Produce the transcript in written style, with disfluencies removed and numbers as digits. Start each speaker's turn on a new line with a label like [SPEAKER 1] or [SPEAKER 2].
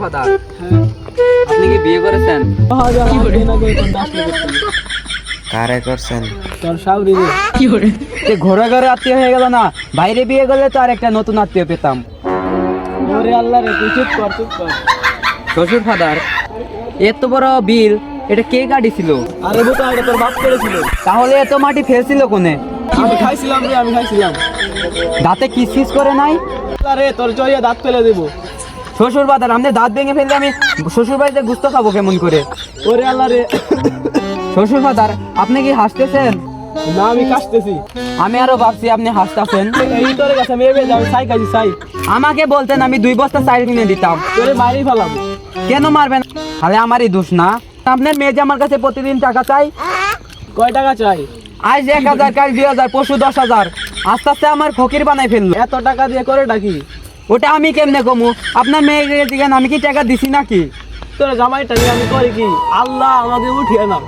[SPEAKER 1] Father, আপনি কি বিয়ে করেছেন?
[SPEAKER 2] কারে করছেন?
[SPEAKER 1] ঘরে ঘরে আত্মীয় হয়ে গেল না, বাইরে বিয়ে করলে তো আর একটা নতুন আত্মীয় পেতাম। শ্বশুর ফাদার, এত বড় বিল এটা কে গাড়িছিল?
[SPEAKER 3] আরে বোকা, এটা তোর বাপ করেছিল।
[SPEAKER 1] তাহলে এত মাটি ফেলছিল কোনে?
[SPEAKER 3] আমি খাইছিলাম রে, আমি খাইছিলাম।
[SPEAKER 1] দাঁতে কিসকিস করে নাই?
[SPEAKER 3] আরে তোর জড়িয়ে দাঁত ফেলে দেবো।
[SPEAKER 1] শ্বশুর ফাদার, আপনি দাঁত ভেঙে ফেললে আমি শ্বশুর বাড়িতে গুস্ত খাবো কেমন করে?
[SPEAKER 3] ওরে আল্লাহ রে।
[SPEAKER 1] শ্বশুর ফাদার, আপনি কি হাসতেছেন?
[SPEAKER 3] না, আমি কাশতেছি।
[SPEAKER 1] আমি আরো ভাবছি আপনি হাসতেছেন।
[SPEAKER 3] এই তোর কাছে আমি এবে যাবো, সাই কাজি সাই।
[SPEAKER 1] আমাকে বলতেন আমি 2 বস্তা চাল কিনে দিতাম।
[SPEAKER 3] তোরে মারি ফেলাম।
[SPEAKER 1] কেন মারবেন? তাহলে আমারই দোষ না? আপনার মেয়ে যে আমার কাছে প্রতিদিন টাকা চাই।
[SPEAKER 3] কয় টাকা চাই?
[SPEAKER 1] আজ 1000, কাল 2000, পরশু 10,000। আস্তে আস্তে আমার ফকির বানাই ফেললো।
[SPEAKER 3] এত টাকা দিয়ে করে ডাকি?
[SPEAKER 1] ওটা আমি কেমনে কমু? আপনার মেয়েকে দিকেন আমি কি টাকা দিছি নাকি?
[SPEAKER 3] তোর জামাইটা নিয়ে আমি করি কি? আল্লাহ আমাকে উঠিয়ে নাও।